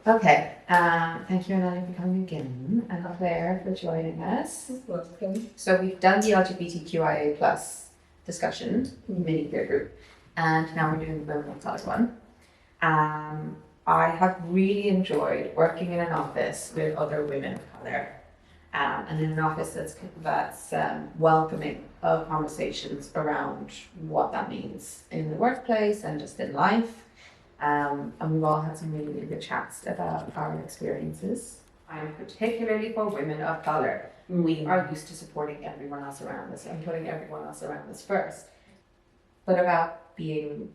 Okay, thank you, Anna, for coming again, and Claire for joining us. Welcome. So we've done the LGBTQIA plus discussion, mini peer group, and now we're doing the women of colour one. I have really enjoyed working in an office with other women of colour, and in an office that's welcoming of conversations around what that means in the workplace and just in life. And we've all had some really, really good chats about our experiences. And particularly for women of colour, we are used to supporting everyone else around us and putting everyone else around us first. But about being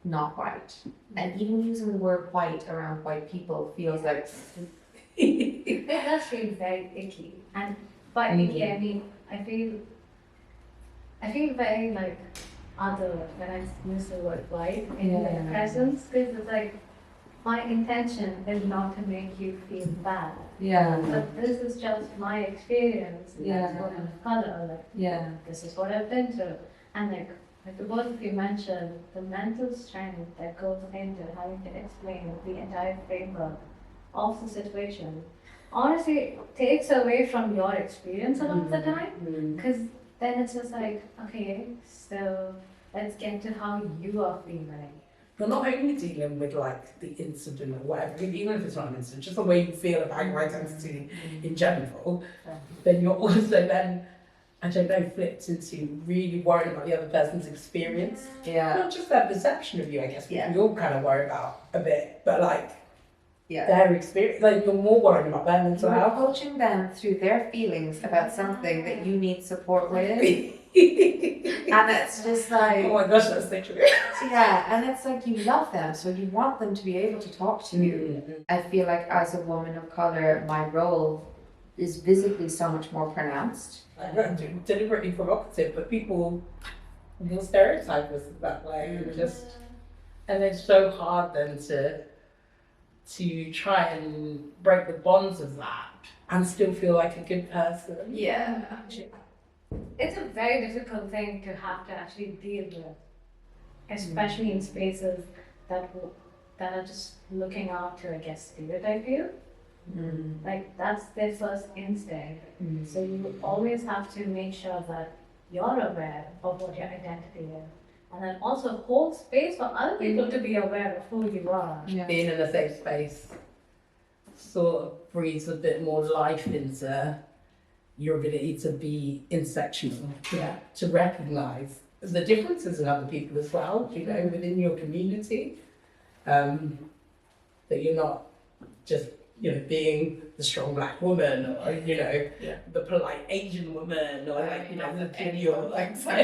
not white, and even using the word white around white people feels like it does feel very icky. But I mean, I feel very like other when I use the word white in the presence, because it's like my intention is not to make you feel bad. Yeah. But this is just my experience as a woman of color. Like, this is what I've been through. And like the both of you mentioned, the mental strength that goes into having to explain the entire framework of the situation honestly takes away from your experience a lot of the time. Because then it's just like, okay, so let's get to how you are feeling. You're not only dealing with like the incident or whatever, even if it's not an incident, just the way you feel about your identity in general, then you're also then, I don't know, flipped into really worrying about the other person's experience. Not just their perception of you, I guess, which we all kind of worry about a bit, but like their experience, like you're more worried about their mental health. You're coaching them through their feelings about something that you need support with. And it's just like, oh my gosh, that's so true. And it's like you love them, so you want them to be able to talk to you. I feel like as a woman of colour, my role is visibly so much more pronounced. I'm deliberately provocative, but people will stereotype us that way. And it's so hard then to try and break the bonds of that and still feel like a good person. It's a very difficult thing to have to actually deal with, especially in spaces that are just looking out to, I guess, stereotype you. Like that's their first instinct. So you always have to make sure that you're aware of what your identity is, and then also hold space for other people to be aware of who you are. Being in a safe space sort of breathes a bit more life into your ability to be intersectional, to recognise the differences in other people as well, you know, within your community. That you're not just, you know, being the strong black woman or, you know, the polite Asian woman or like, you know, the video like but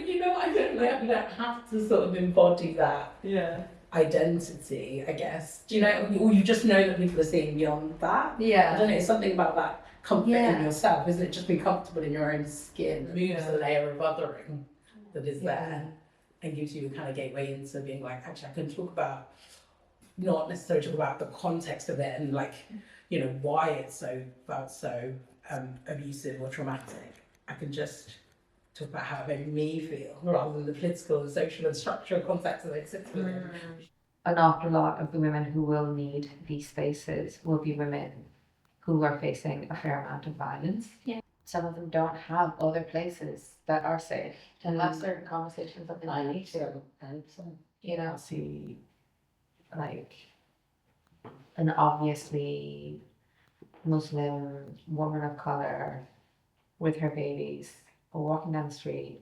you know, I don't like, you don't have to sort of embody that identity, I guess. Do you know, or you just know that people are seeing beyond that? I don't know, it's something about that comfort in yourself, isn't it? Just being comfortable in your own skin moves a layer of othering that is there and gives you a kind of gateway into being like, actually I can talk about, not necessarily talk about the context of it and like, you know, why it felt so abusive or traumatic. I can just talk about how it made me feel rather than the political and social and structural context that it sits within. An awful lot of the women who will need these spaces will be women who are facing a fair amount of violence. Some of them don't have other places that are safe to have certain conversations that they need to. You know, see like an obviously Muslim woman of colour with her babies walking down the street,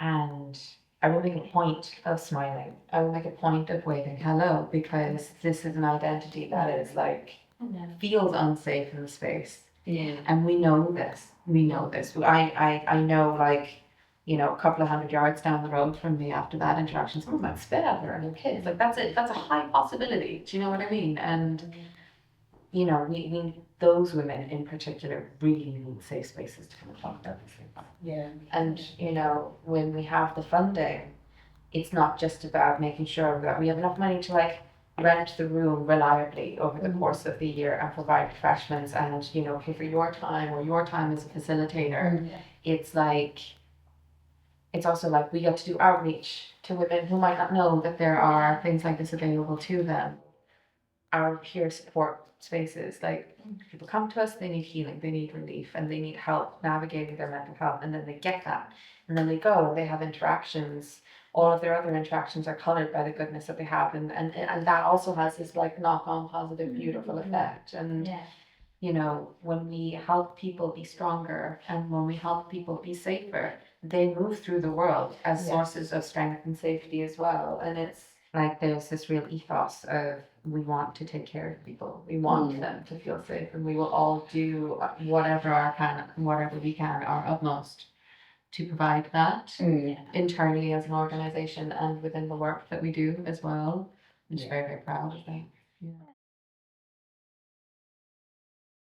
and I will make a point of smiling. I will make a point of waving hello, because this is an identity that is like feels unsafe in the space. And we know this. I know, like, you know, a couple of 100 yards down the road from me after that interaction, someone might spit at her and her kids. Like that's a high possibility. Do you know what I mean? And you know, we those women in particular really need safe spaces to kind of talk about these things. And you know, when we have the funding, it's not just about making sure that we have enough money to like rent the room reliably over the course of the year and provide refreshments and, you know, pay for your time or your time as a facilitator. It's like it's also like we get to do outreach to women who might not know that there are things like this available to them. Our peer support spaces, like people come to us, they need healing, they need relief, and they need help navigating their mental health, and then they get that, and then they go and they have interactions. All of their other interactions are colored by the goodness that they have, and that also has this like knock-on positive, beautiful effect. And Yeah. you know, when we help people be stronger and when we help people be safer, they move through the world as sources of strength and safety as well. And it's like there's this real ethos of we want to take care of people. We want them to feel safe, and we will all do whatever we can, our utmost to provide that internally as an organization and within the work that we do as well. I'm just very, very proud of that. Yeah.